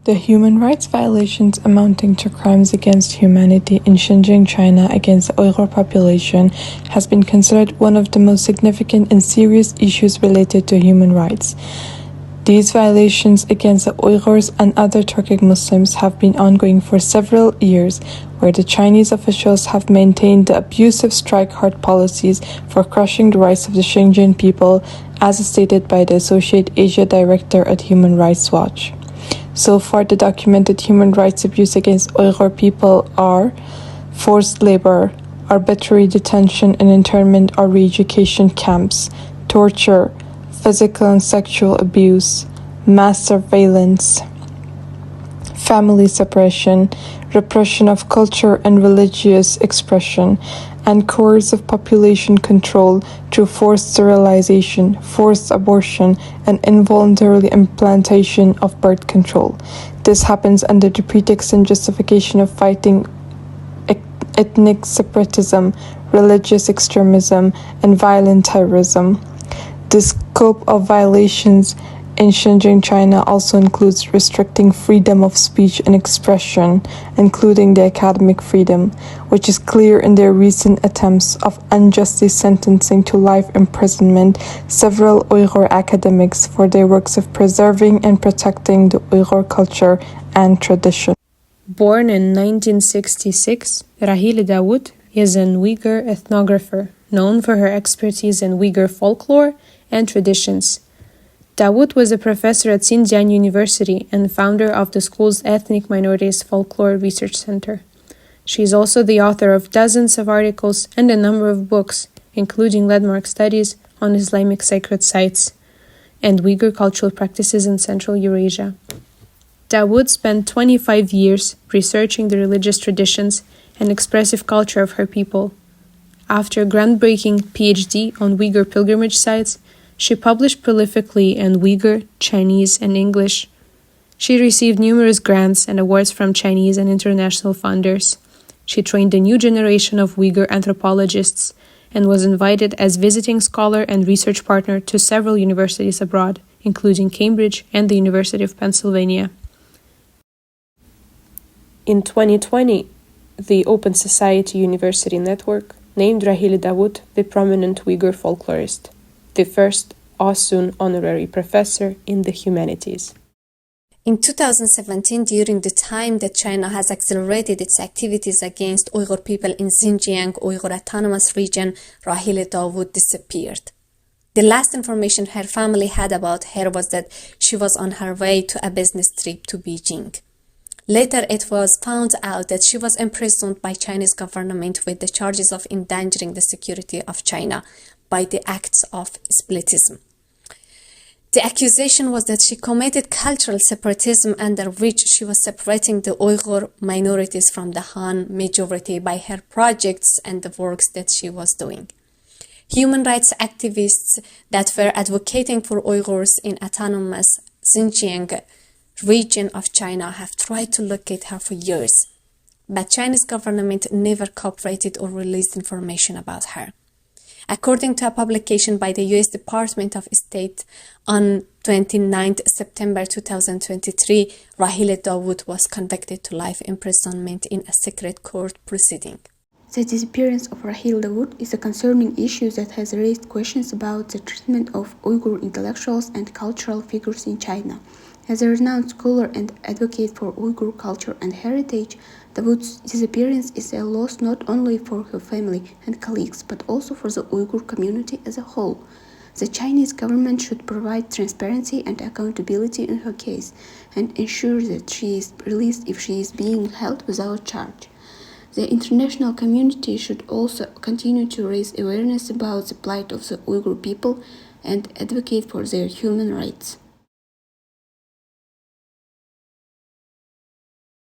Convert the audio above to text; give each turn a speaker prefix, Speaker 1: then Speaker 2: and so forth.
Speaker 1: The human rights violations amounting to crimes against humanity in Xinjiang, China against the Uyghur population has been considered one of the most significant and serious issues related to human rights. These violations against the Uyghurs and other Turkic Muslims have been ongoing for several years, where the Chinese officials have maintained the abusive strike-hard policies for crushing the rights of the Xinjiang people, as stated by the Associate Asia Director at Human Rights Watch. So far, the documented human rights abuse against Uyghur people are forced labor, arbitrary detention and internment or re-education camps, torture, physical and sexual abuse, mass surveillance, family suppression, repression of culture and religious expression, and coercive population control through forced sterilization, forced abortion, and involuntary implantation of birth control. This happens under the pretext and justification of fighting ethnic separatism, religious extremism, and violent terrorism. The scope of violations in Xinjiang, China also includes restricting freedom of speech and expression, including the academic freedom, which is clear in their recent attempts of unjustly sentencing to life imprisonment several Uyghur academics for their works of preserving and protecting the Uyghur culture and tradition.
Speaker 2: Born in 1966, Rahila Dawood is an Uyghur ethnographer known for her expertise in Uyghur folklore and traditions. Dawood was a professor at Xinjiang University and founder of the school's Ethnic Minorities Folklore Research Center. She is also the author of dozens of articles and a number of books, including landmark studies on Islamic sacred sites and Uyghur cultural practices in Central Eurasia. Dawood spent 25 years researching the religious traditions and expressive culture of her people. After a groundbreaking PhD on Uyghur pilgrimage sites, she published prolifically in Uyghur, Chinese, and English. She received numerous grants and awards from Chinese and international funders. She trained a new generation of Uyghur anthropologists and was invited as visiting scholar and research partner to several universities abroad, including Cambridge and the University of Pennsylvania. In 2020, the Open Society University Network named Rahila Dawood the prominent Uyghur folklorist, the first Asun honorary professor in the humanities.
Speaker 3: In 2017, during the time that China has accelerated its activities against Uyghur people in Xinjiang Uyghur Autonomous Region, Rahila Dawood disappeared. The last information her family had about her was that she was on her way to a business trip to Beijing. Later, it was found out that she was imprisoned by Chinese government with the charges of endangering the security of China by the acts of splitism. The accusation was that she committed cultural separatism under which she was separating the Uyghur minorities from the Han majority by her projects and the works that she was doing. Human rights activists that were advocating for Uyghurs in autonomous Xinjiang region of China have tried to locate her for years, but Chinese government never cooperated or released information about her. According to a publication by the U.S. Department of State on 29 September 2023, Rahila Dawood was convicted to life imprisonment in a secret court proceeding.
Speaker 4: The disappearance of Rahila Dawood is a concerning issue that has raised questions about the treatment of Uyghur intellectuals and cultural figures in China. As a renowned scholar and advocate for Uyghur culture and heritage, Dawood's disappearance is a loss not only for her family and colleagues, but also for the Uyghur community as a whole. The Chinese government should provide transparency and accountability in her case and ensure that she is released if she is being held without charge. The international community should also continue to raise awareness about the plight of the Uyghur people and advocate for their human rights.